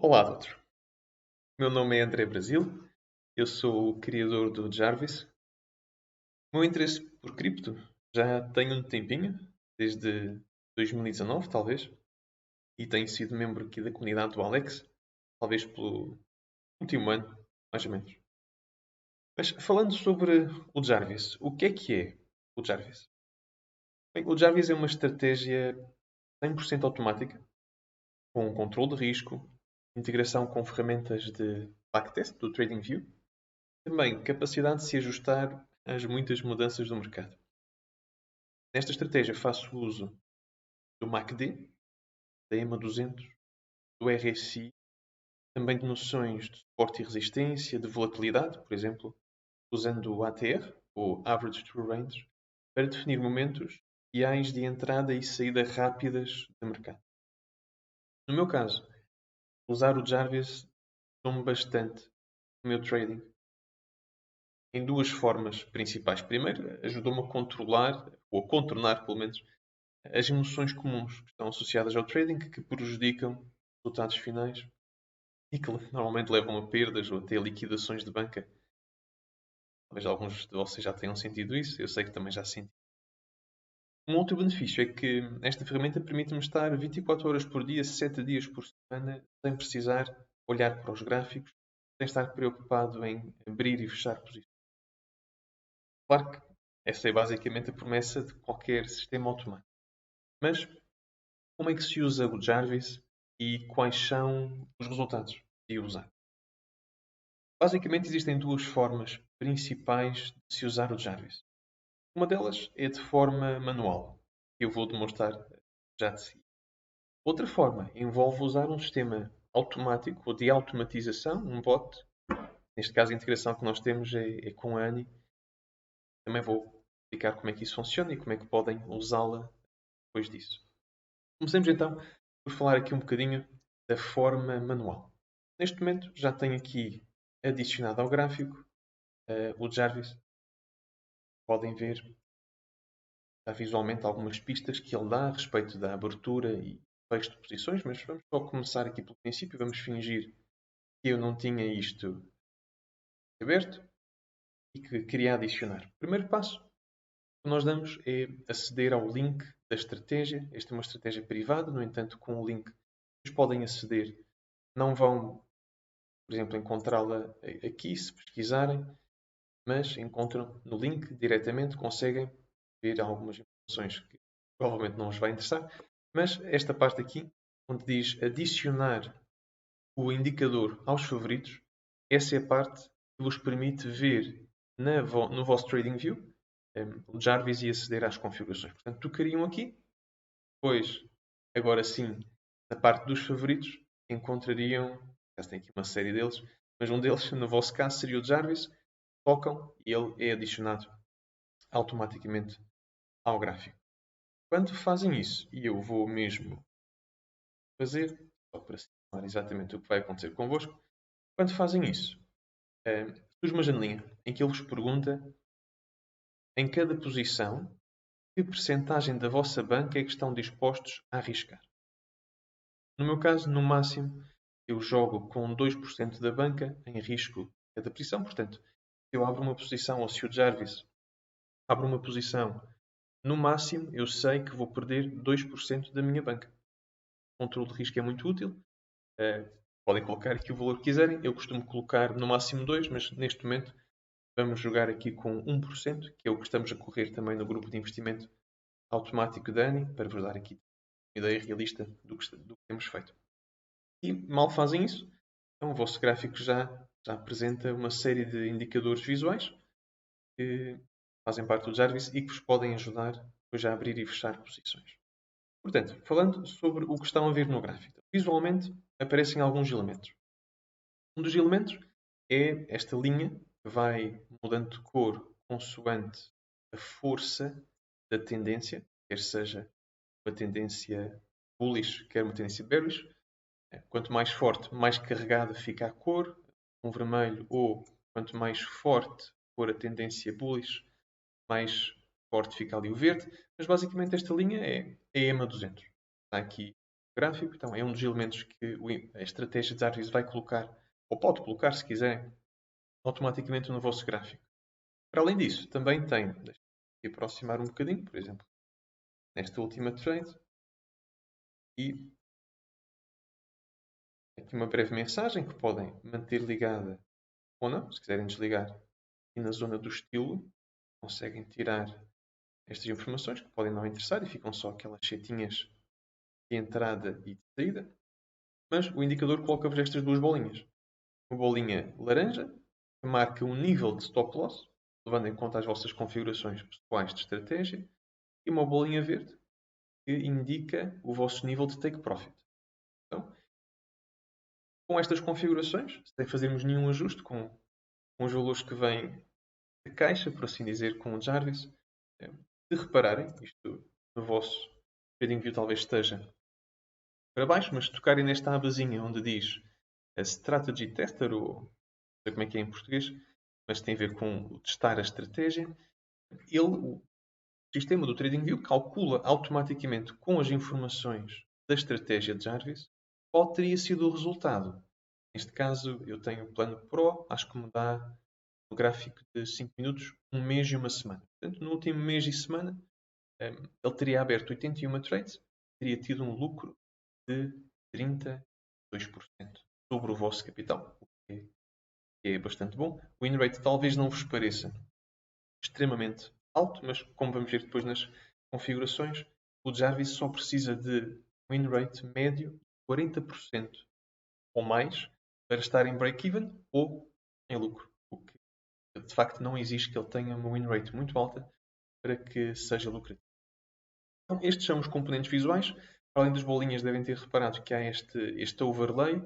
Olá, doutor. Meu nome é André Brasil. Eu sou o criador do Jarvis. O meu interesse por cripto já tem um tempinho, desde 2019, talvez, e tenho sido membro aqui da comunidade do Alex, talvez pelo último ano, mais ou menos. Mas falando sobre o Jarvis, o que é o Jarvis? Bem, o Jarvis é uma estratégia 100% automática, com controle de risco, integração com ferramentas de backtest do TradingView. Também capacidade de se ajustar às muitas mudanças do mercado. Nesta estratégia faço uso do MACD, da EMA 200, do RSI, também de noções de suporte e resistência, de volatilidade, por exemplo, usando o ATR, ou Average True Range, para definir momentos ideais de entrada e saída rápidas de mercado. No meu caso, usar o Jarvis ajudou-me bastante no meu trading em duas formas principais. Primeiro, ajudou-me a controlar, ou a contornar, pelo menos, as emoções comuns que estão associadas ao trading que prejudicam os resultados finais e que normalmente levam a perdas ou até liquidações de banca. Talvez alguns de vocês já tenham sentido isso, eu sei que também já senti. Um outro benefício é que esta ferramenta permite-me estar 24 horas por dia, 7 dias por semana, sem precisar olhar para os gráficos, sem estar preocupado em abrir e fechar posições. Claro que essa é basicamente a promessa de qualquer sistema automático. Mas como é que se usa o Jarvis e quais são os resultados de usar? Basicamente existem duas formas principais de se usar o Jarvis. Uma delas é de forma manual, que eu vou demonstrar já de seguida. Outra forma envolve usar um sistema automático ou de automatização, um bot. Neste caso, a integração que nós temos é com a Ani. Também vou explicar como é que isso funciona e como é que podem usá-la depois disso. Comecemos então por falar aqui um bocadinho da forma manual. Neste momento já tenho aqui adicionado ao gráfico o Jarvis. Podem ver já visualmente algumas pistas que ele dá a respeito da abertura e fecho de posições, mas vamos só começar aqui pelo princípio. Vamos fingir que eu não tinha isto aberto e que queria adicionar. O primeiro passo que nós damos é aceder ao link da estratégia. Esta é uma estratégia privada, no entanto, com o link vocês podem aceder. Não vão, por exemplo, encontrá-la aqui se pesquisarem, mas encontram no link diretamente, conseguem ver algumas informações que provavelmente não os vai interessar. Mas esta parte aqui, onde diz adicionar o indicador aos favoritos, essa é a parte que vos permite ver no vosso TradingView o Jarvis e aceder às configurações. Portanto, tocariam aqui, depois, agora sim, na parte dos favoritos, encontrariam, caso tem aqui uma série deles, mas um deles, no vosso caso, seria o Jarvis, tocam e ele é adicionado automaticamente ao gráfico. Quando fazem isso, e eu vou mesmo fazer, só para simular exatamente o que vai acontecer convosco, quando fazem isso, surge uma janelinha em que ele vos pergunta em cada posição que percentagem da vossa banca é que estão dispostos a arriscar. No meu caso, no máximo, eu jogo com 2% da banca em risco em cada posição. Portanto, se eu abro uma posição, ou se o Jarvis abre uma posição, no máximo eu sei que vou perder 2% da minha banca. O controle de risco é muito útil. Podem colocar aqui o valor que quiserem. Eu costumo colocar no máximo 2%, mas neste momento vamos jogar aqui com 1%, que é o que estamos a correr também no grupo de investimento automático da ANI, para vos dar aqui uma ideia realista do que temos feito. E mal fazem isso, então o vosso gráfico já apresenta uma série de indicadores visuais que fazem parte do Jarvis e que vos podem ajudar depois a abrir e fechar posições. Portanto, falando sobre o que estão a ver no gráfico, visualmente aparecem alguns elementos. Um dos elementos é esta linha que vai mudando de cor consoante a força da tendência, quer seja uma tendência bullish, quer uma tendência bearish. Quanto mais forte, mais carregada fica a cor, um vermelho, ou quanto mais forte for a tendência bullish, mais forte fica ali o verde. Mas basicamente esta linha é a EMA 200. Está aqui gráfico. Então é um dos elementos que a estratégia de Jarvis vai colocar, ou pode colocar, se quiser, automaticamente no vosso gráfico. Para além disso, também tem, deixa-me aproximar um bocadinho, por exemplo, nesta última trade, e aqui uma breve mensagem que podem manter ligada ou não, se quiserem desligar. E na zona do estilo, conseguem tirar estas informações que podem não interessar e ficam só aquelas setinhas de entrada e de saída. Mas o indicador coloca-vos estas duas bolinhas. Uma bolinha laranja, que marca o nível de stop loss, levando em conta as vossas configurações pessoais de estratégia, e uma bolinha verde, que indica o vosso nível de take profit. Então, com estas configurações, sem fazermos nenhum ajuste com os valores que vêm da caixa, por assim dizer, com o Jarvis, se repararem, isto no vosso TradingView talvez esteja para baixo, mas se tocarem nesta abazinha onde diz a Strategy Tester, ou não sei como é que é em português, mas tem a ver com o testar a estratégia, o sistema do TradingView calcula automaticamente com as informações da estratégia de Jarvis qual teria sido o resultado. Neste caso, eu tenho o plano Pro, acho que me dá no gráfico de 5 minutos, um mês e uma semana. Portanto, no último mês e semana, ele teria aberto 81 trades, teria tido um lucro de 32% sobre o vosso capital, o que é bastante bom. O win rate talvez não vos pareça extremamente alto, mas como vamos ver depois nas configurações, o Jarvis só precisa de win rate médio de 40% ou mais para estar em break-even ou em lucro. O que de facto não exige que ele tenha uma win rate muito alta para que seja lucrativo. Então, estes são os componentes visuais. Além das bolinhas, devem ter reparado que há este overlay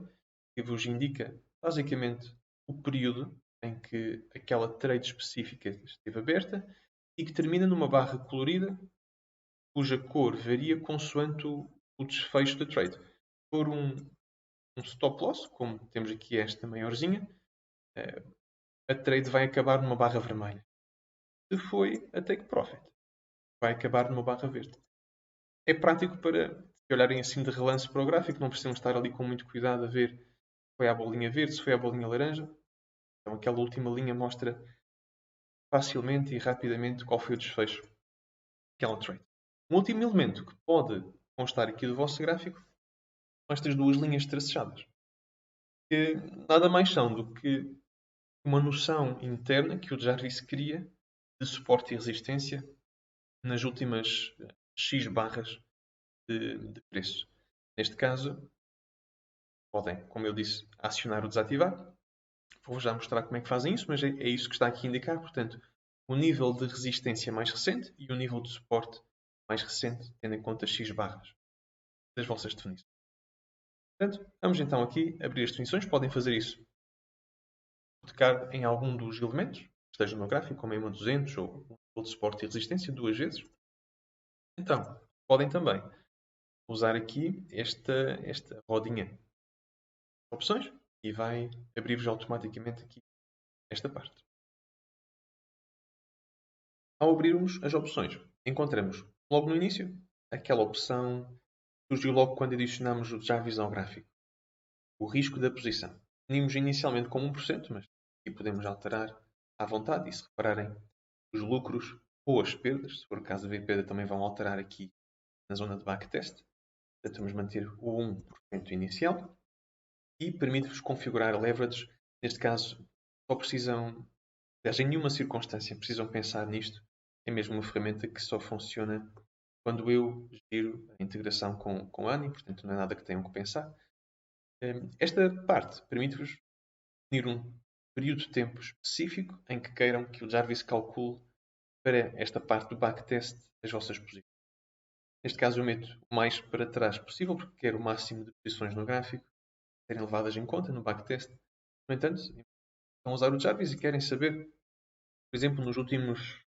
que vos indica basicamente o período em que aquela trade específica esteve aberta e que termina numa barra colorida cuja cor varia consoante o desfecho da trade. Se for um stop loss, como temos aqui esta maiorzinha, a trade vai acabar numa barra vermelha. Se foi a take profit, vai acabar numa barra verde. É prático para, se olharem assim de relance para o gráfico, não precisam estar ali com muito cuidado a ver se foi a bolinha verde, se foi a bolinha laranja. Então aquela última linha mostra facilmente e rapidamente qual foi o desfecho daquela trade. Um último elemento que pode constar aqui do vosso gráfico são estas duas linhas traçadas, que nada mais são do que uma noção interna que o Jarvis cria de suporte e resistência nas últimas X barras de preço. Neste caso, podem, como eu disse, acionar ou desativar. Vou já mostrar como é que fazem isso, mas é isso que está aqui a indicar. Portanto, o nível de resistência mais recente e o nível de suporte mais recente, tendo em conta X barras das vossas definições. Portanto, vamos então aqui abrir as definições. Podem fazer isso. Tocar em algum dos elementos que esteja no gráfico, como em uma 200 ou um nível de suporte e resistência duas vezes. Então, podem também usar aqui esta rodinha de opções e vai abrir-vos automaticamente aqui esta parte. Ao abrirmos as opções, encontramos logo no início aquela opção que surgiu logo quando adicionamos o Jarvis ao gráfico. O risco da posição. Definimos inicialmente como 1%, mas aqui podemos alterar à vontade e se repararem os lucros ou as perdas, se for o caso de haver perda, também vão alterar aqui na zona de backtest. Portanto, vamos manter o 1% inicial e permite-vos configurar leverage. Neste caso, só precisam, em nenhuma circunstância, precisam pensar nisto. É mesmo uma ferramenta que só funciona quando eu giro a integração com a ANI, portanto não é nada que tenham que pensar. Esta parte permite-vos definir um período de tempo específico em que queiram que o Jarvis calcule para esta parte do backtest as vossas posições. Neste caso eu meto o mais para trás possível, porque quero o máximo de posições no gráfico serem levadas em conta no backtest. No entanto, estão a usar o Jarvis e querem saber, por exemplo, nos últimos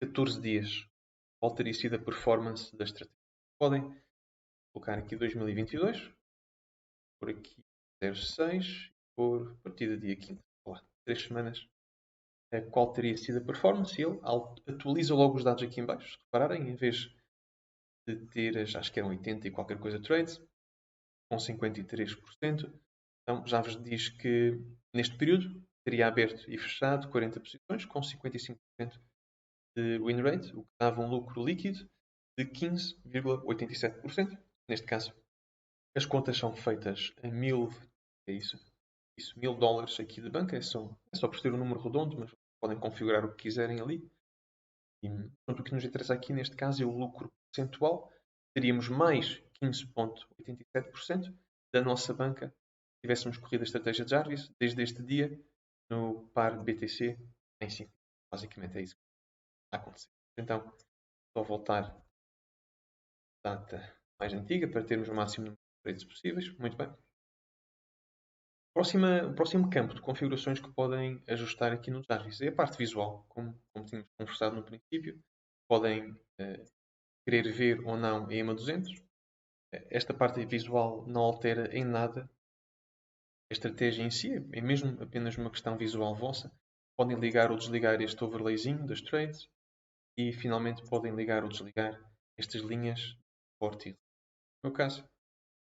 14 dias, qual teria sido a performance da estratégia. Podem colocar aqui 2022, por aqui 06, por partida dia 15. Olá, 3 semanas. Qual teria sido a performance? E ele atualiza logo os dados aqui em baixo. Se repararem, em vez de ter, acho que eram 80 e qualquer coisa trades, com 53%. Então já vos diz que neste período teria aberto e fechado 40 posições com 55% de win rate, o que dava um lucro líquido de 15,87%. Neste caso, as contas são feitas a 1000, é isso, $1000 aqui de banca, é só por ter um número redondo, mas podem configurar o que quiserem ali. E, portanto, o que nos interessa aqui neste caso é o lucro percentual. Teríamos mais 15,87% da nossa banca se tivéssemos corrido a estratégia de Jarvis desde este dia no par BTC em 5. Basicamente é isso que está a acontecer. Então, só voltar à data mais antiga para termos o máximo número de trades possíveis. Muito bem. O próximo campo de configurações que podem ajustar aqui no Jarvis é a parte visual, como tínhamos conversado no princípio. Podem querer ver ou não a EMA 200. Esta parte visual não altera em nada a estratégia em si, é mesmo apenas uma questão visual vossa. Podem ligar ou desligar este overlayzinho das trades e finalmente podem ligar ou desligar estas linhas de suporte. No meu caso,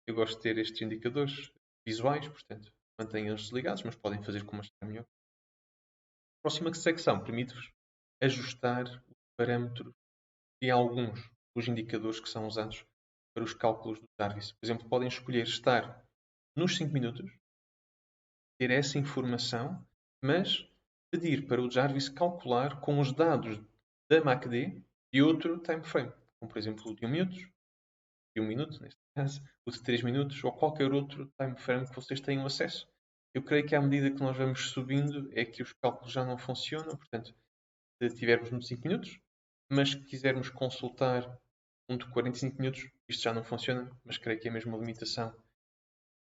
eu gosto de ter estes indicadores visuais, portanto, mantenham-os desligados, mas podem fazer como acharem melhor. A próxima secção permite-vos ajustar os parâmetros e alguns dos indicadores que são usados para os cálculos do Jarvis. Por exemplo, podem escolher estar nos 5 minutos, ter essa informação, mas pedir para o Jarvis calcular com os dados da MACD e outro time frame, como por exemplo o de 1 minuto, neste caso, o de 3 minutos ou qualquer outro time frame que vocês tenham acesso. Eu creio que à medida que nós vamos subindo é que os cálculos já não funcionam, portanto, se tivermos nos 5 minutos, mas se quisermos consultar um de 45 minutos, isto já não funciona, mas creio que é mesmo uma limitação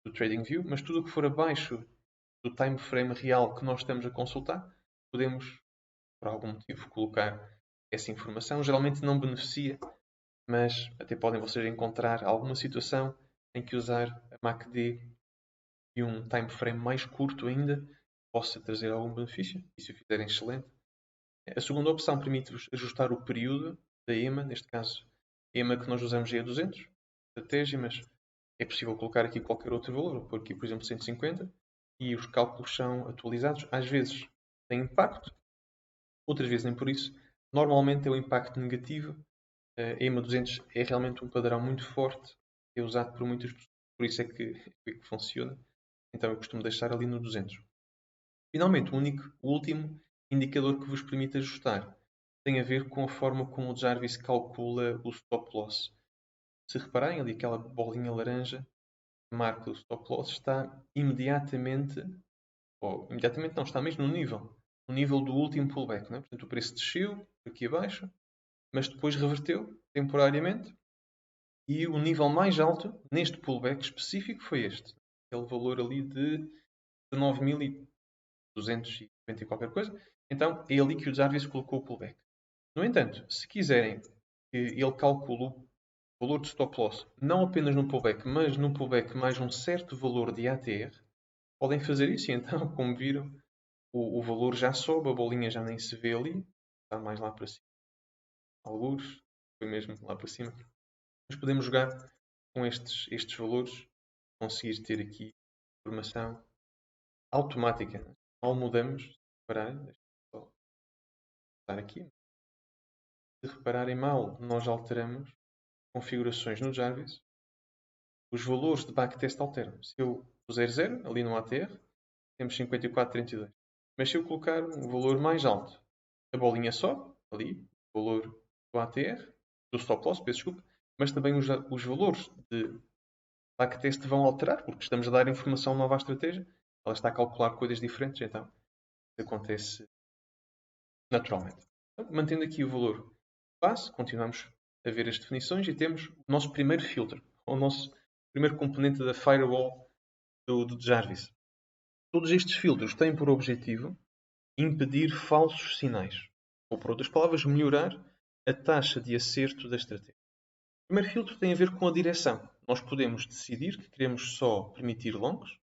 do TradingView, mas tudo o que for abaixo do time frame real que nós estamos a consultar, podemos, por algum motivo, colocar essa informação. Geralmente não beneficia, mas até podem vocês encontrar alguma situação em que usar a MACD e um time frame mais curto ainda possa trazer algum benefício, e se o fizerem excelente. A segunda opção permite-vos ajustar o período da EMA, neste caso, a EMA que nós usamos é a 200, estratégia, mas é possível colocar aqui qualquer outro valor, vou pôr aqui, por exemplo, 150, e os cálculos são atualizados. Às vezes tem impacto, outras vezes nem por isso. Normalmente é o impacto negativo. A EMA 200 é realmente um padrão muito forte, é usado por muitas pessoas, por isso é que funciona. Então eu costumo deixar ali no 200. Finalmente, o último indicador que vos permite ajustar tem a ver com a forma como o Jarvis calcula o stop loss. Se repararem ali aquela bolinha laranja que marca o stop loss está imediatamente, ou imediatamente não, está mesmo no nível do último pullback. Não é? Portanto, o preço desceu aqui abaixo, mas depois reverteu temporariamente e o nível mais alto neste pullback específico foi este. Aquele valor ali de 9.250 e qualquer coisa. Então, é ali que o Jarvis colocou o pullback. No entanto, se quiserem que ele calcule o valor de stop loss, não apenas no pullback, mas no pullback mais um certo valor de ATR, podem fazer isso. E então, como viram, o valor já sobe, a bolinha já nem se vê ali, está mais lá para cima. Alguns, foi mesmo lá para cima. Mas podemos jogar com estes valores, conseguir ter aqui informação automática. Mal mudamos, repararem, deixa-me só estar aqui. Se repararem mal, nós alteramos configurações no Jarvis, os valores de backtest alteram. Se eu puser 0 ali no ATR, temos 54,32. Mas se eu colocar um valor mais alto, a bolinha sobe, ali, o valor do ATR, do stop loss, peço desculpa, mas também os valores de backtest vão alterar, porque estamos a dar informação nova à estratégia. Ela está a calcular coisas diferentes, então isso acontece naturalmente. Então, mantendo aqui o valor base, continuamos a ver as definições e temos o nosso primeiro filtro, o nosso primeiro componente da firewall do Jarvis. Todos estes filtros têm por objetivo impedir falsos sinais, ou por outras palavras, melhorar a taxa de acerto da estratégia. O primeiro filtro tem a ver com a direção. Nós podemos decidir que queremos só permitir longs,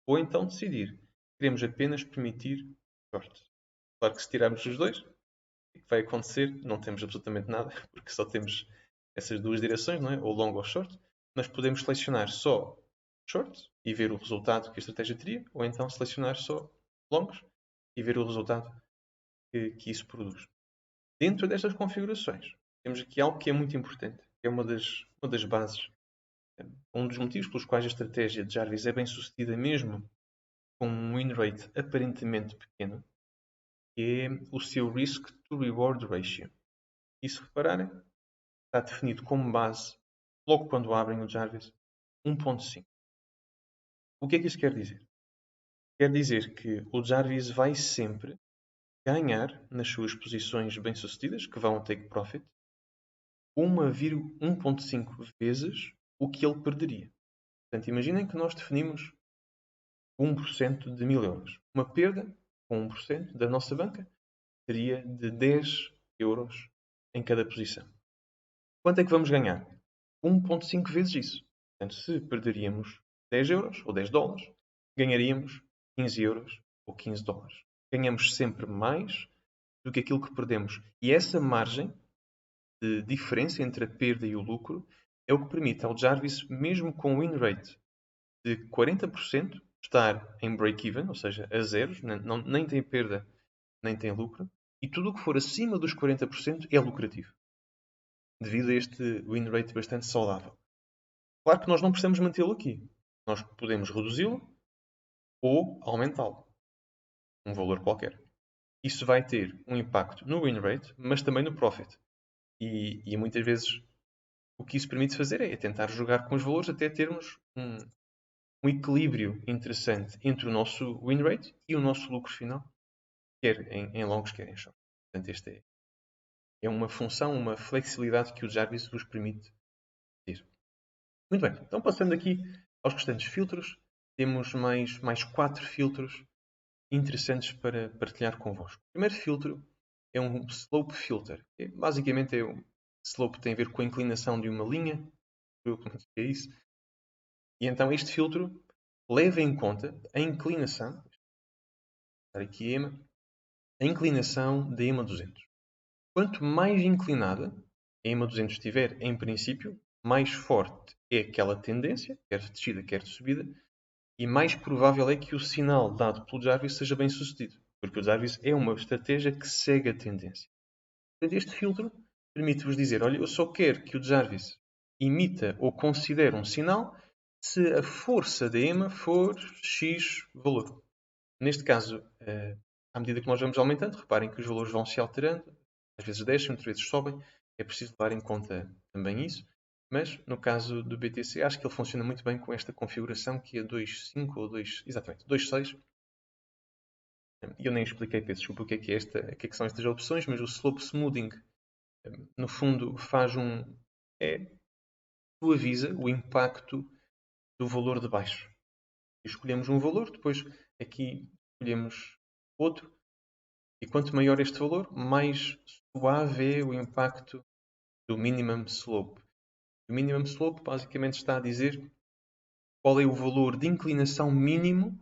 ou então decidir que queremos apenas permitir shorts. Claro que se tirarmos os dois, o que vai acontecer? Não temos absolutamente nada, porque só temos essas duas direções, não é? Ou long ou short. Nós podemos selecionar só shorts e ver o resultado que a estratégia teria, ou então selecionar só longos e ver o resultado que isso produz. Dentro destas configurações, temos aqui algo que é muito importante, que é uma das bases, um dos motivos pelos quais a estratégia de Jarvis é bem sucedida mesmo com um win rate aparentemente pequeno, que é o seu Risk to Reward Ratio. E se repararem, está definido como base, logo quando abrem o Jarvis, 1.5. O que é que isso quer dizer? Quer dizer que o Jarvis vai sempre ganhar nas suas posições bem-sucedidas, que vão take profit, 1.5 vezes o que ele perderia. Portanto, imaginem que nós definimos 1% de 1000 euros. Uma perda com 1% da nossa banca seria de 10 euros em cada posição. Quanto é que vamos ganhar? 1.5 vezes isso. Portanto, se perderíamos 10 euros ou 10 dólares, ganharíamos 15 euros ou 15 dólares. Ganhamos sempre mais do que aquilo que perdemos. E essa margem de diferença entre a perda e o lucro é o que permite ao Jarvis, mesmo com win rate de 40%, estar em break-even, ou seja, a zeros, nem tem perda, nem tem lucro, e tudo o que for acima dos 40% é lucrativo, devido a este win rate bastante saudável. Claro que nós não precisamos mantê-lo aqui. Nós podemos reduzi-lo ou aumentá-lo, um valor qualquer. Isso vai ter um impacto no win rate, mas também no profit. E muitas vezes o que isso permite fazer é tentar jogar com os valores até termos um equilíbrio interessante entre o nosso win rate e o nosso lucro final, quer em longos, quer em short. Portanto, esta é uma função, uma flexibilidade que o Jarvis vos permite ter. Muito bem, então passando aqui aos restantes filtros, temos mais 4 filtros interessantes para partilhar convosco. O primeiro filtro é um slope filter. Basicamente é um slope tem a ver com a inclinação de uma linha, é isso. E então este filtro leva em conta a inclinação, aqui EMA, a inclinação da EMA 200. Quanto mais inclinada a EMA 200 estiver, em princípio, mais forte é aquela tendência, quer de descida, quer de subida, e mais provável é que o sinal dado pelo Jarvis seja bem sucedido, porque o Jarvis é uma estratégia que segue a tendência. Este filtro permite-vos dizer, olha, eu só quero que o Jarvis imita ou considere um sinal se a força da EMA for X valor. Neste caso, à medida que nós vamos aumentando, reparem que os valores vão se alterando, às vezes descem, outras vezes sobem, é preciso levar em conta também isso, mas no caso do BTC acho que ele funciona muito bem com esta configuração que é 2.5 ou 2.6. E eu nem expliquei, peço desculpa, o que é esta, o que é que são estas opções, mas o Slope Smoothing, no fundo, suaviza o impacto do valor de baixo. Escolhemos um valor, depois aqui escolhemos outro, e quanto maior este valor, mais suave é o impacto do minimum slope. O minimum slope basicamente está a dizer qual é o valor de inclinação mínimo que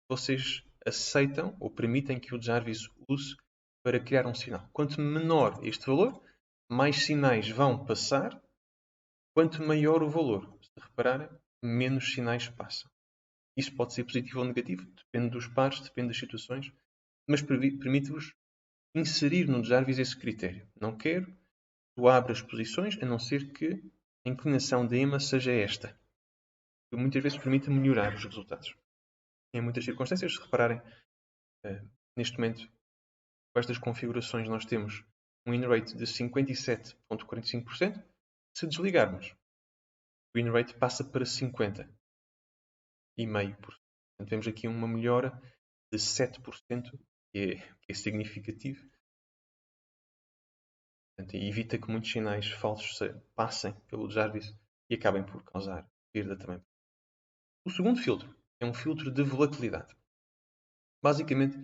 vocês aceitam ou permitem que o Jarvis use para criar um sinal. Quanto menor este valor, mais sinais vão passar. Quanto maior o valor, se repararem, menos sinais passam. Isso pode ser positivo ou negativo, depende dos pares, depende das situações, mas permite-vos inserir no Jarvis esse critério. Não quero que tu abras as posições, a não ser que a inclinação da EMA seja esta. Que muitas vezes permite melhorar os resultados. Em muitas circunstâncias, se repararem, neste momento, com estas configurações, nós temos um win rate de 57,45%. Se desligarmos, o win rate passa para 50,5%. Portanto, temos aqui uma melhora de 7%, que é significativo. Portanto, evita que muitos sinais falsos passem pelo Jarvis e acabem por causar perda também. O segundo filtro é um filtro de volatilidade. Basicamente,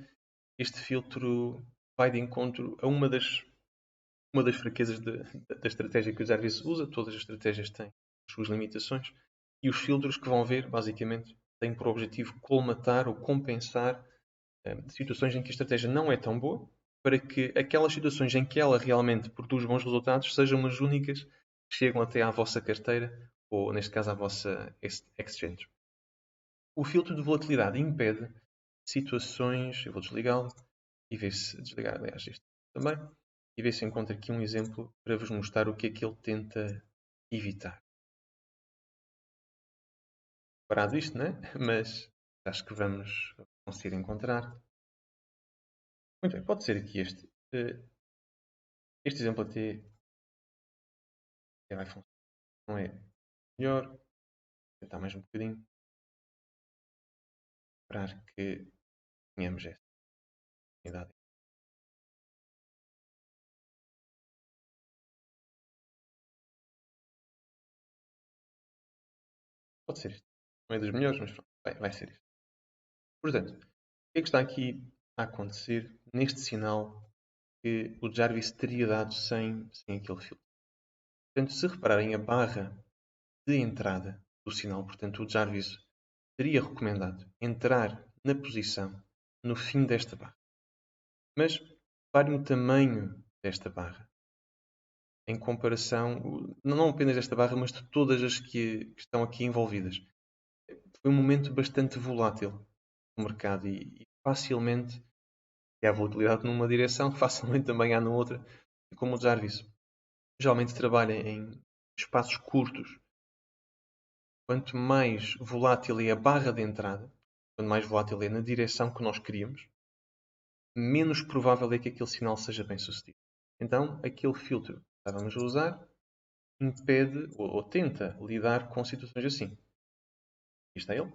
este filtro vai de encontro a uma das fraquezas da estratégia que o Jarvis usa. Todas as estratégias têm as suas limitações. E os filtros que vão ver, basicamente, têm por objetivo colmatar ou compensar situações em que a estratégia não é tão boa, para que aquelas situações em que ela realmente produz bons resultados sejam as únicas que chegam até à vossa carteira, ou neste caso à vossa exchange. O filtro de volatilidade impede situações. Eu vou desligá-lo e ver se desligar, aliás, este também, e ver se encontro aqui um exemplo para vos mostrar o que é que ele tenta evitar. Parado isto, não é? Mas acho que vamos conseguir encontrar. Muito bem, pode ser aqui este. Este exemplo até vai funcionar. Não é melhor. Vou tentar mais um bocadinho. Esperar que tenhamos esta unidade. Pode ser isto. Não é dos melhores, mas pronto, vai ser isto. Portanto, o que é que está aqui a acontecer neste sinal que o Jarvis teria dado sem aquele filtro? Portanto, se repararem a barra de entrada do sinal, portanto, o Jarvis teria recomendado entrar na posição no fim desta barra. Mas reparem o tamanho desta barra em comparação, não apenas desta barra, mas de todas as que estão aqui envolvidas. Foi um momento bastante volátil no mercado e facilmente, se há volatilidade numa direção, facilmente também há na outra. E como o Jarvis geralmente trabalha em espaços curtos, quanto mais volátil é a barra de entrada, quanto mais volátil é na direção que nós queríamos, menos provável é que aquele sinal seja bem sucedido. Então, aquele filtro que estávamos a usar impede ou tenta lidar com situações assim. Aqui está ele.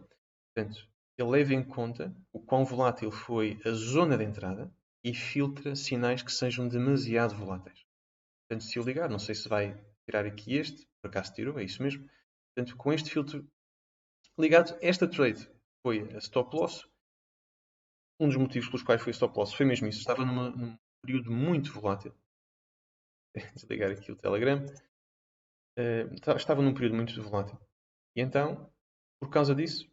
Portanto, ele leva em conta o quão volátil foi a zona de entrada e filtra sinais que sejam demasiado voláteis. Portanto, se eu ligar, não sei se vai tirar aqui este, por acaso tirou, é isso mesmo. Portanto, com este filtro ligado, esta trade foi a stop loss. Um dos motivos pelos quais foi a stop loss foi mesmo isso. Estava num período muito volátil. Desligar aqui o Telegram. Estava num período muito volátil. E então, por causa disso,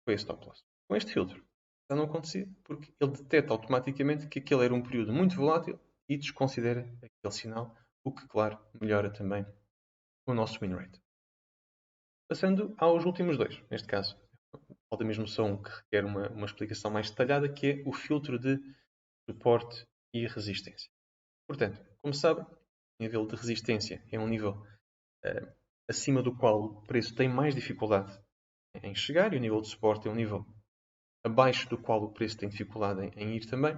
foi a stop loss. Com este filtro, já não acontecia, porque ele detecta automaticamente que aquele era um período muito volátil e desconsidera aquele sinal, o que, claro, melhora também o nosso win rate. Passando aos últimos dois, neste caso. Falta mesmo só um que requer uma explicação mais detalhada, que é o filtro de suporte e resistência. Portanto, como sabem, o nível de resistência é um nível acima do qual o preço tem mais dificuldade em chegar, e o nível de suporte é um nível abaixo do qual o preço tem dificuldade em ir também.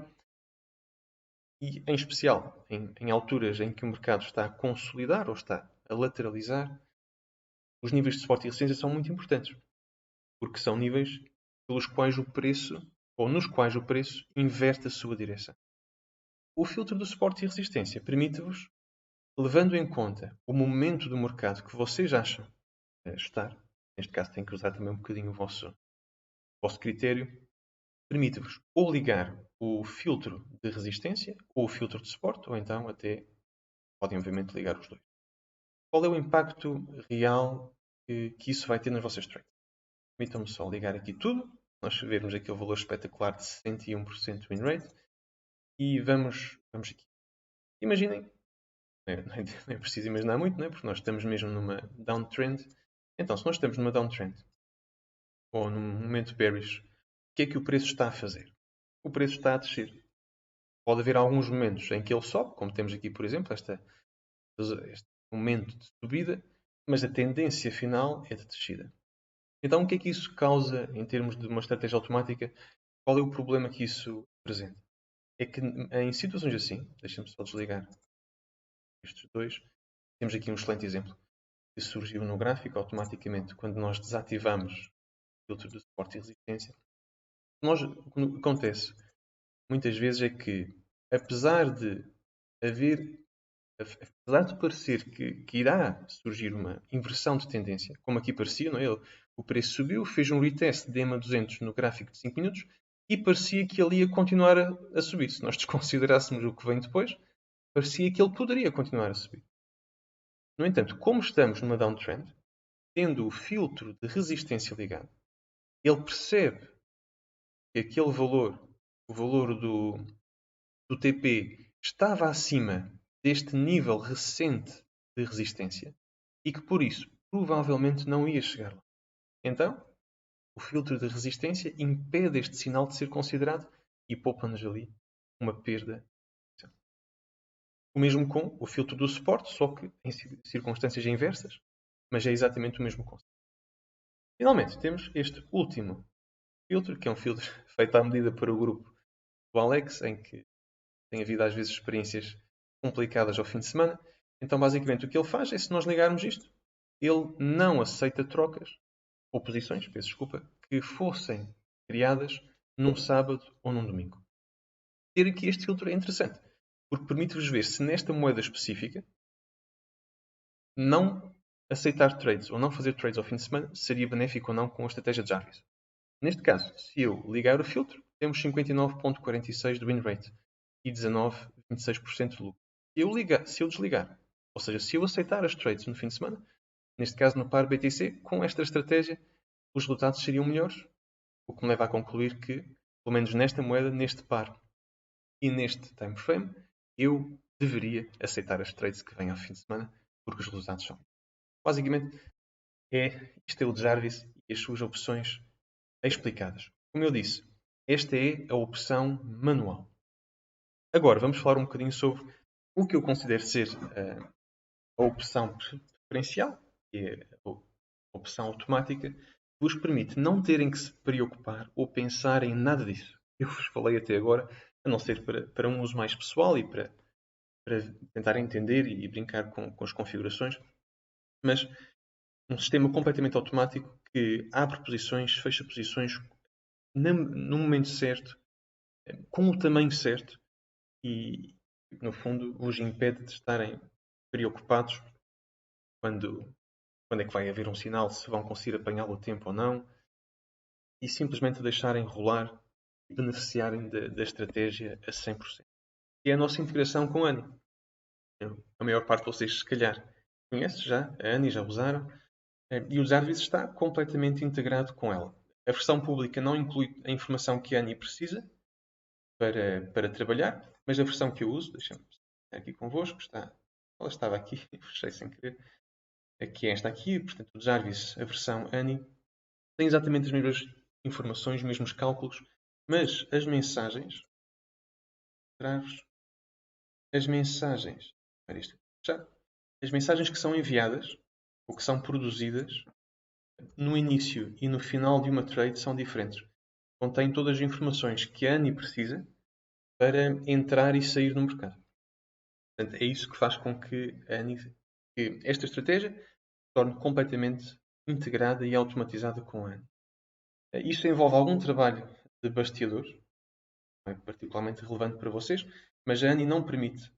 E, em especial, em alturas em que o mercado está a consolidar ou está a lateralizar, os níveis de suporte e resistência são muito importantes, porque são níveis pelos quais o preço, ou nos quais o preço, inverte a sua direção. O filtro de suporte e resistência permite-vos, levando em conta o momento do mercado que vocês acham estar, neste caso tem que usar também um bocadinho o vosso critério, permite-vos ou ligar o filtro de resistência ou o filtro de suporte, ou então até podem obviamente ligar os dois. Qual é o impacto real que isso vai ter nas vossas trades? Permitam-me só ligar aqui tudo, nós vermos aqui o valor espetacular de 61% win rate e vamos aqui. Imaginem, não é preciso imaginar muito, não é? Porque nós estamos mesmo numa downtrend. Então, se nós estamos numa downtrend ou num momento bearish, o que é que o preço está a fazer? O preço está a descer. Pode haver alguns momentos em que ele sobe, como temos aqui, por exemplo, este momento de subida, mas a tendência final é de descida. Então, o que é que isso causa em termos de uma estratégia automática? Qual é o problema que isso apresenta? É que em situações assim, deixem-me só desligar estes dois, temos aqui um excelente exemplo que surgiu no gráfico automaticamente quando nós desativamos o filtro de suporte e resistência. O que acontece muitas vezes é que, apesar de haver, apesar de parecer que irá surgir uma inversão de tendência, como aqui parecia, não é? O preço subiu, fez um retest de EMA 200 no gráfico de 5 minutos e parecia que ele ia continuar a subir. Se nós desconsiderássemos o que vem depois, parecia que ele poderia continuar a subir. No entanto, como estamos numa downtrend, tendo o filtro de resistência ligado, ele percebe que aquele valor, o valor do TP, estava acima deste nível recente de resistência e que por isso provavelmente não ia chegar lá. Então, o filtro de resistência impede este sinal de ser considerado e poupa-nos ali uma perda. O mesmo com o filtro do suporte, só que em circunstâncias inversas, mas é exatamente o mesmo conceito. Finalmente, temos este último filtro, que é um filtro feito à medida para o grupo do Alex, em que tem havido às vezes experiências complicadas ao fim de semana. Então, basicamente, o que ele faz é, se nós ligarmos isto, ele não aceita trocas, ou posições, peço desculpa, que fossem criadas num sábado ou num domingo. Ter aqui este filtro é interessante, porque permite-vos ver se nesta moeda específica não aceitar trades ou não fazer trades ao fim de semana seria benéfico ou não com a estratégia de Jarvis. Neste caso, se eu ligar o filtro, temos 59,46% de win rate e 19,26% de lucro. Se eu desligar, ou seja, se eu aceitar as trades no fim de semana, neste caso no par BTC, com esta estratégia, os resultados seriam melhores, o que me leva a concluir que, pelo menos nesta moeda, neste par e neste time frame, eu deveria aceitar as trades que vêm ao fim de semana, porque os resultados são. Basicamente, isto é o de Jarvis e as suas opções explicadas. Como eu disse, esta é a opção manual. Agora, vamos falar um bocadinho sobre o que eu considero ser a opção preferencial, que é a opção automática, que vos permite não terem que se preocupar ou pensar em nada disso. Eu vos falei até agora, a não ser para um uso mais pessoal e para tentar entender e brincar com as configurações, mas um sistema completamente automático que abre posições, fecha posições no momento certo, com o tamanho certo e, no fundo, vos impede de estarem preocupados quando, quando é que vai haver um sinal, se vão conseguir apanhá-lo a tempo ou não, e simplesmente deixarem rolar e beneficiarem da estratégia a 100%. E é a nossa integração com a ANI. A maior parte de vocês, se calhar, conhece já, a ANI já usaram, e o Jarvis está completamente integrado com ela. A versão pública não inclui a informação que a ANI precisa para trabalhar, mas a versão que eu uso, deixa-me estar aqui convosco, ela estava aqui, fechei sem querer, aqui é esta aqui, portanto o Jarvis, a versão ANI, tem exatamente as mesmas informações, os mesmos cálculos, mas as mensagens, as mensagens, as mensagens que são enviadas ou que são produzidas no início e no final de uma trade são diferentes. Contém todas as informações que a ANI precisa para entrar e sair no mercado. Portanto, é isso que faz com que esta estratégia se torne completamente integrada e automatizada com a ANI. Isso envolve algum trabalho de bastidores, não é particularmente relevante para vocês, mas a ANI não permite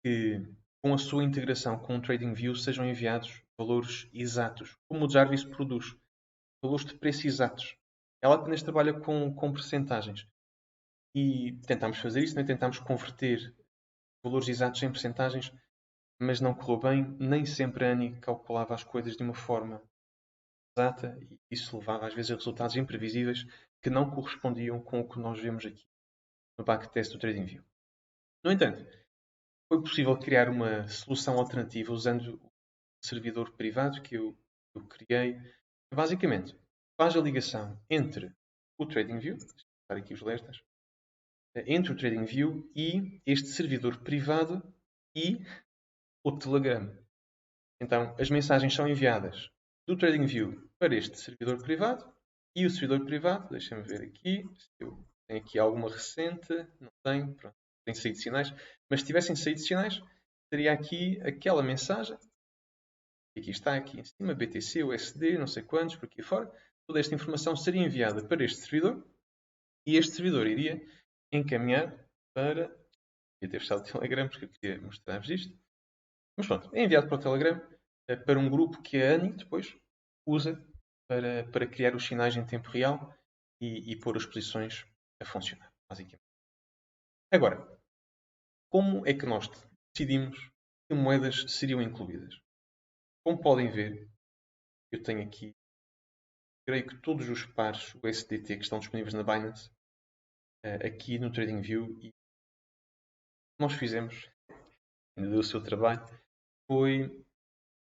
que, com a sua integração com o TradingView, sejam enviados valores exatos, como o Jarvis produz, valores de preço exatos. Ela apenas trabalha com percentagens. E tentámos fazer isso, né? Tentámos converter valores exatos em percentagens, mas não correu bem. Nem sempre a ANI calculava as coisas de uma forma exata e isso levava às vezes a resultados imprevisíveis que não correspondiam com o que nós vemos aqui no backtest do TradingView. No entanto, foi possível criar uma solução alternativa usando o servidor privado que eu criei, que basicamente faz a ligação entre o TradingView, vou dar aqui os letras, entre o TradingView e este servidor privado e o Telegram. Então, as mensagens são enviadas do TradingView para este servidor privado e o servidor privado, deixa-me ver aqui, se eu tenho aqui alguma recente, não tenho, pronto, tem saído sinais, mas se tivessem saído sinais, teria aqui aquela mensagem, aqui está, aqui em cima, BTC, USD, não sei quantos, por aqui fora, toda esta informação seria enviada para este servidor e este servidor iria encaminhar para, ia ter fechado o Telegram porque eu queria mostrar-vos isto, mas pronto, é enviado para o Telegram para um grupo que a ANI depois usa para criar os sinais em tempo real e pôr as posições a funcionar, basicamente. Agora, como é que nós decidimos que moedas seriam incluídas? Como podem ver, eu tenho aqui, creio que todos os pares USDT que estão disponíveis na Binance, aqui no TradingView, e o que nós fizemos, ainda deu o seu trabalho, foi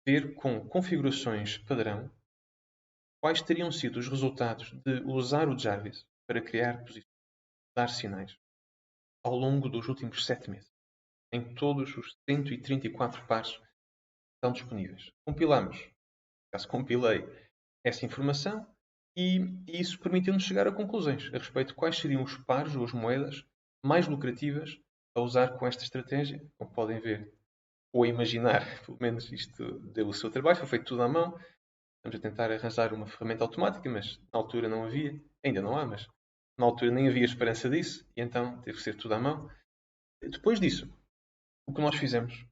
ver com configurações padrão quais teriam sido os resultados de usar o Jarvis para criar posições, dar sinais, ao longo dos últimos 7 meses, em todos os 134 pares que estão disponíveis. Compilei essa informação e isso permitiu-nos chegar a conclusões a respeito de quais seriam os pares ou as moedas mais lucrativas a usar com esta estratégia. Como podem ver, ou a imaginar, pelo menos isto deu o seu trabalho, foi feito tudo à mão. Estamos a tentar arranjar uma ferramenta automática, mas na altura não havia. Ainda não há, mas na altura nem havia esperança disso, e então teve que ser tudo à mão. Depois disso, o que nós fizemos,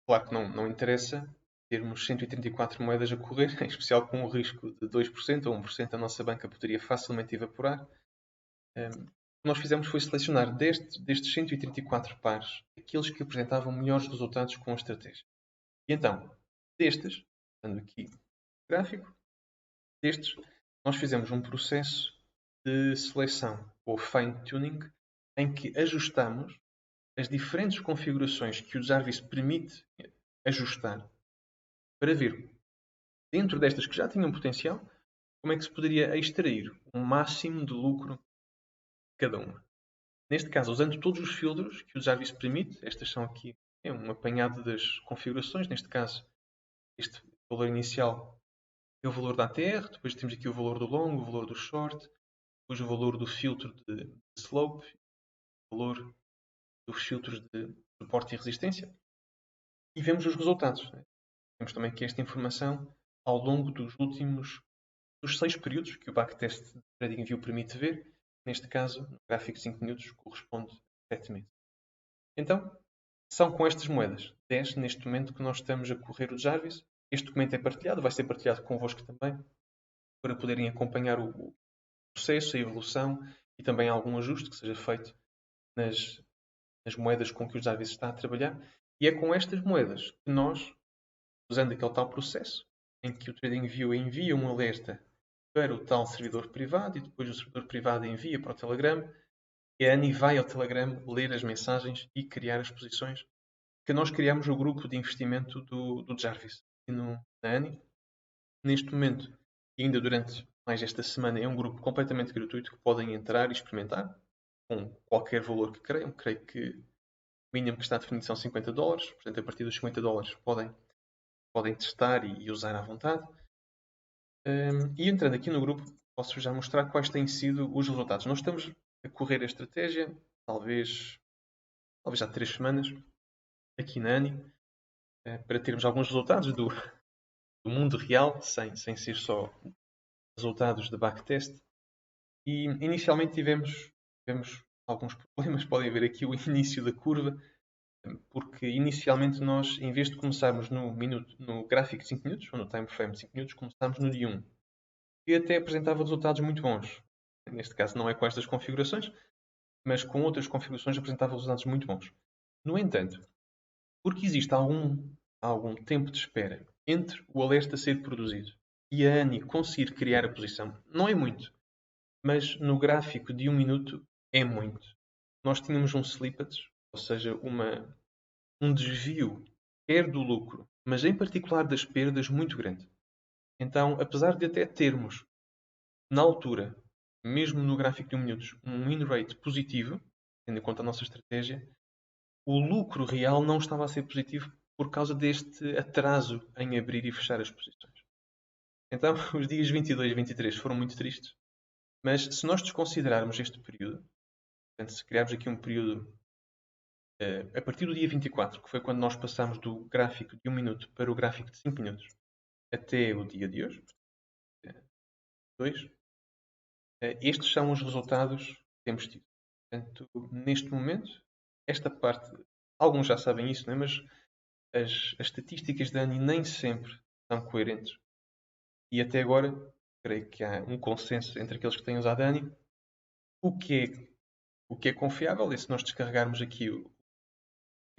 claro que não interessa termos 134 moedas a correr, em especial com o risco de 2% ou 1% a nossa banca poderia facilmente evaporar. O que nós fizemos foi selecionar destes 134 pares aqueles que apresentavam melhores resultados com a estratégia. E então, destes, estando aqui no gráfico, destes, nós fizemos um processo de seleção ou fine-tuning em que ajustamos as diferentes configurações que o Jarvis permite ajustar para ver, dentro destas que já tinham potencial, como é que se poderia extrair o máximo de lucro de cada uma. Neste caso, usando todos os filtros que o Jarvis permite, estas são aqui um apanhado das configurações, neste caso, este valor inicial é o valor da ATR, depois temos aqui o valor do long, o valor do short, depois o valor do filtro de slope, o valor dos filtros de suporte e resistência, e vemos os resultados. Temos também aqui esta informação ao longo dos 6 períodos que o backtest de TradingView permite ver. Neste caso, no gráfico de 5 minutos, corresponde a 7 meses. Então, são com estas moedas, 10 neste momento, que nós estamos a correr o Jarvis. Este documento é partilhado, vai ser partilhado convosco também, para poderem acompanhar o processo, a evolução e também algum ajuste que seja feito nas moedas com que o Jarvis está a trabalhar. E é com estas moedas que nós, usando aquele tal processo, em que o TradingView envia um alerta para o tal servidor privado e depois o servidor privado envia para o Telegram e a Annie vai ao Telegram ler as mensagens e criar as posições que nós criamos o grupo de investimento do Jarvis. E na Annie, neste momento, e ainda durante mais esta semana, é um grupo completamente gratuito que podem entrar e experimentar com qualquer valor que creiam. Creio que o mínimo que está definido são $50, portanto, a partir dos $50 podem testar e usar à vontade. E entrando aqui no grupo, posso já mostrar quais têm sido os resultados. Nós estamos a correr a estratégia, talvez há 3 semanas, aqui na ANI, para termos alguns resultados do mundo real, sem ser só resultados de backtest. E inicialmente tivemos alguns problemas. Podem ver aqui o início da curva, porque inicialmente nós, em vez de começarmos no gráfico de 5 minutos, ou no time frame de 5 minutos, começámos no dia 1. E até apresentava resultados muito bons. Neste caso não é com estas configurações, mas com outras configurações apresentava resultados muito bons. No entanto, porque existe algum tempo de espera entre o alerta ser produzido e a ANI conseguir criar a posição, não é muito, mas no gráfico de 1 minuto é muito. Nós tínhamos um slippage, ou seja, um desvio, quer do lucro, mas em particular das perdas, muito grande. Então, apesar de até termos, na altura, mesmo no gráfico de 1 minuto, um win rate positivo, tendo em conta a nossa estratégia, o lucro real não estava a ser positivo por causa deste atraso em abrir e fechar as posições. Então, os dias 22 e 23 foram muito tristes, mas se nós desconsiderarmos este período, portanto, se criarmos aqui um período a partir do dia 24, que foi quando nós passamos do gráfico de 1 minuto para o gráfico de 5 minutos, até o dia de hoje, 2, estes são os resultados que temos tido. Portanto, neste momento, esta parte, alguns já sabem isso, não é? Mas as estatísticas da ANI nem sempre são coerentes. E até agora, creio que há um consenso entre aqueles que têm usado a ANI. O que é confiável é se nós descarregarmos aqui o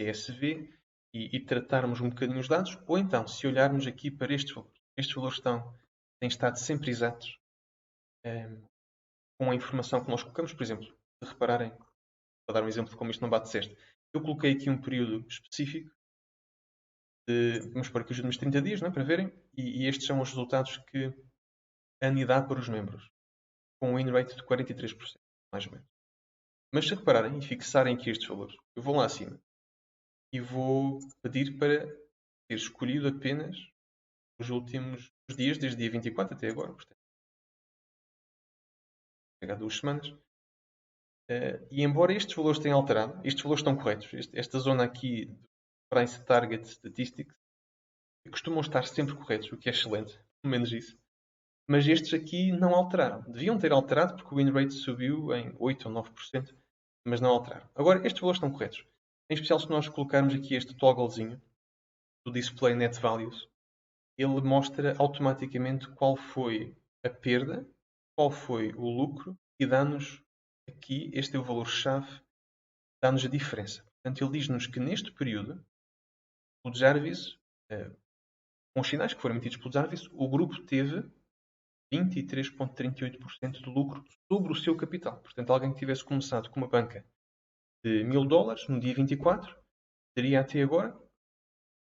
ESV e tratarmos um bocadinho os dados, ou então, se olharmos aqui para estes valores. Estes valores têm estado sempre exatos com a informação que nós colocamos. Por exemplo, se repararem, para dar um exemplo de como isto não bate certo, eu coloquei aqui um período específico, vamos pôr aqui os últimos 30 dias, não é? Para verem, e estes são os resultados que anidade para os membros, com um win rate de 43%, mais ou menos. Mas se repararem e fixarem aqui estes valores, eu vou lá acima e vou pedir para ter escolhido apenas os últimos dias, desde dia 24 até agora, portanto, há 2 semanas. E embora estes valores tenham alterado, estes valores estão corretos. Esta zona aqui de Price Target Statistics costumam estar sempre corretos, o que é excelente, pelo menos isso. Mas estes aqui não alteraram. Deviam ter alterado porque o win rate subiu em 8 ou 9%, mas não alteraram. Agora, estes valores estão corretos. Em especial se nós colocarmos aqui este togglezinho do Display Net Values, ele mostra automaticamente qual foi a perda, qual foi o lucro e dá-nos aqui, este é o valor-chave, dá-nos a diferença. Portanto, ele diz-nos que neste período, o Jarvis, com os sinais que foram emitidos pelo Jarvis, o grupo teve 23,38% de lucro sobre o seu capital. Portanto, alguém que tivesse começado com uma banca de $1000 no dia 24, teria até agora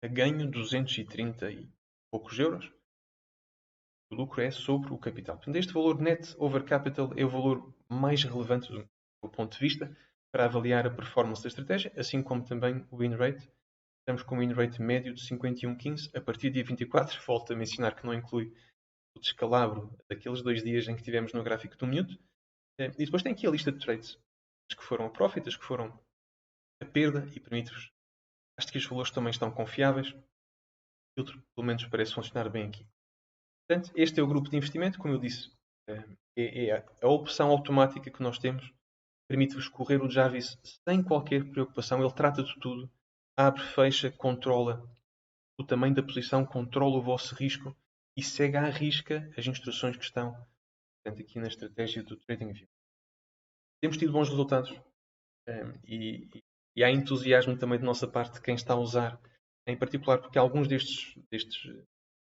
a ganho 230 e poucos euros. O lucro é sobre o capital. Portanto, este valor net over capital é o valor mais relevante do meu ponto de vista para avaliar a performance da estratégia, assim como também o win rate. Estamos com um win rate médio de 51,15 a partir do dia 24. Volto a mencionar que não inclui o descalabro daqueles 2 dias em que tivemos no gráfico de 1 minuto. E depois tem aqui a lista de trades. As que foram a profit, as que foram a perda e permite-vos. Acho que os valores também estão confiáveis. O filtro, pelo menos, parece funcionar bem aqui. Portanto, este é o grupo de investimento, como eu disse. É a opção automática que nós temos. Permite-vos correr o Jarvis sem qualquer preocupação. Ele trata de tudo. Abre, fecha, controla o tamanho da posição, controla o vosso risco e segue à risca as instruções que estão, portanto, aqui na estratégia do TradingView. Temos tido bons resultados e há entusiasmo também de nossa parte de quem está a usar, em particular porque alguns destes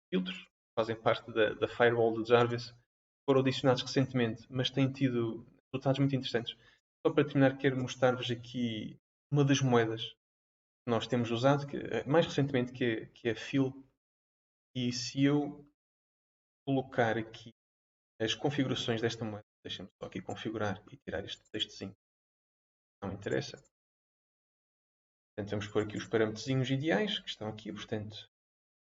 filtros fazem parte da firewall do Jarvis, foram adicionados recentemente, mas têm tido resultados muito interessantes. Só para terminar, quero mostrar-vos aqui uma das moedas que nós temos usado, mais recentemente, que é a FIL. E se eu colocar aqui as configurações desta moeda, deixem-me só aqui configurar e tirar este textozinho, não interessa. Portanto, vamos pôr aqui os parâmetros ideais que estão aqui, portanto,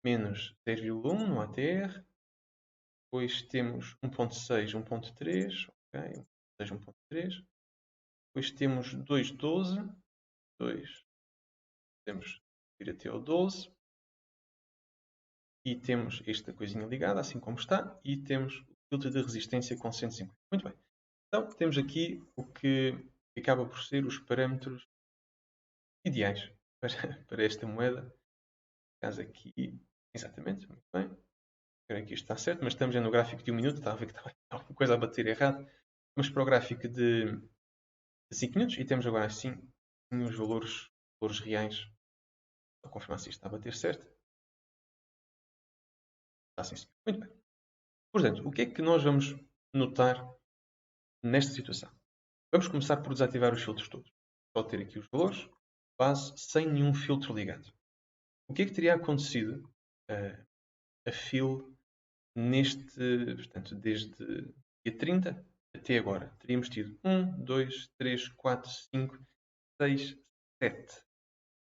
menos 0,1 no ATR, depois temos 1.6, 1.3, ok, 1.6, 1.3, depois temos 2.12, 2, temos ir até ao 12, e temos esta coisinha ligada, assim como está, e temos o filtro de resistência com 150. Muito bem. Então, temos aqui o que acaba por ser os parâmetros ideais para esta moeda. No caso aqui, exatamente, muito bem. Espero que isto está certo, mas estamos já no gráfico de 1 minuto, está a ver que está alguma coisa a bater errado. Vamos para o gráfico de 5 minutos e temos agora assim os valores reais. Vou confirmar se isto está a bater certo. Está sim, sim. Muito bem. Portanto, o que é que nós vamos notar nesta situação? Vamos começar por desativar os filtros todos. Só ter aqui os valores, base, sem nenhum filtro ligado. O que é que teria acontecido a FIL portanto, desde dia 30 até agora? Teríamos tido 1, 2, 3, 4, 5, 6, 7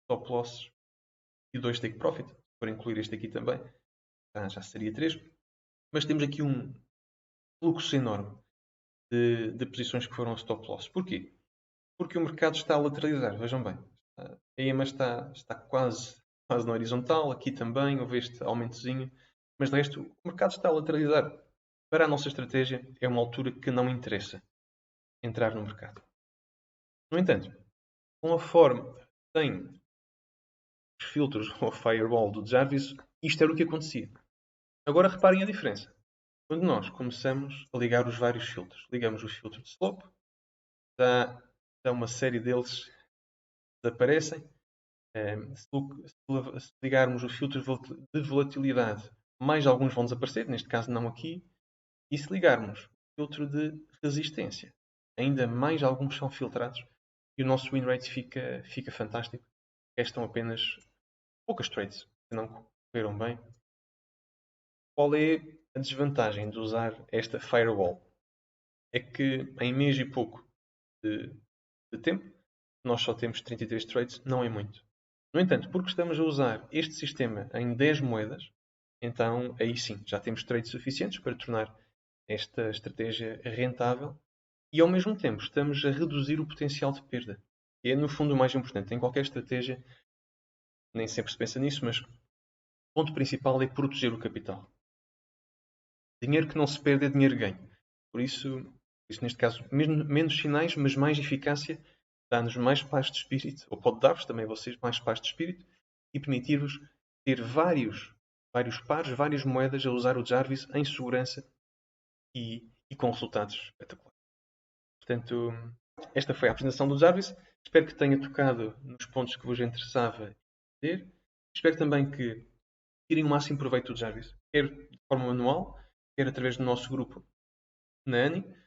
stop losses e 2 take profit. Para incluir este aqui também, já seria 3. Mas temos aqui um fluxo enorme de posições que foram stop loss. Porquê? Porque o mercado está a lateralizar. Vejam bem. A EMA está quase na horizontal. Aqui também houve este aumentozinho. Mas de resto, o mercado está a lateralizar. Para a nossa estratégia, é uma altura que não interessa entrar no mercado. No entanto, com a forma que tem os filtros ou a firewall do Jarvis, isto era o que acontecia. Agora reparem a diferença. Quando nós começamos a ligar os vários filtros, ligamos o filtro de slope, já uma série deles desaparecem. Se ligarmos o filtro de volatilidade, mais alguns vão desaparecer, neste caso não aqui. E se ligarmos o filtro de resistência, ainda mais alguns são filtrados e o nosso win rate fica fantástico. Restam apenas poucas trades que não correram bem. Qual é A desvantagem de usar esta firewall é que em mês e pouco de, de tempo, nós só temos 33 trades, não é muito. No entanto, porque estamos a usar este sistema em 10 moedas, então aí sim, já temos trades suficientes para tornar esta estratégia rentável e ao mesmo tempo estamos a reduzir o potencial de perda. E é no fundo o mais importante. Em qualquer estratégia, nem sempre se pensa nisso, mas o ponto principal é proteger o capital. Dinheiro que não se perde é dinheiro ganho. Por isso neste caso, menos sinais, mas mais eficácia, dá-nos mais paz de espírito, ou pode dar-vos também a vocês mais paz de espírito e permitir-vos ter vários pares, várias moedas a usar o Jarvis em segurança e com resultados espetaculares. Portanto, esta foi a apresentação do Jarvis. Espero que tenha tocado nos pontos que vos interessava ter. Espero também que tirem o máximo proveito do Jarvis, quer de forma manual, quer através do nosso grupo na ANI.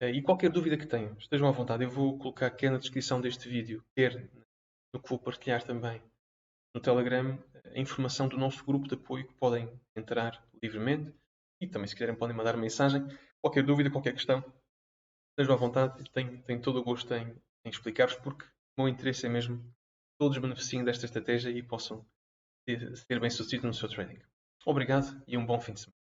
E qualquer dúvida que tenham, estejam à vontade. Eu vou colocar quer na descrição deste vídeo, quer no que vou partilhar também no Telegram, a informação do nosso grupo de apoio que podem entrar livremente. E também, se quiserem, podem mandar mensagem. Qualquer dúvida, qualquer questão, estejam à vontade. Tenho todo o gosto em explicar-vos, porque o meu interesse é mesmo que todos beneficiem desta estratégia e possam ser bem-sucedidos no seu trading. Obrigado e um bom fim de semana.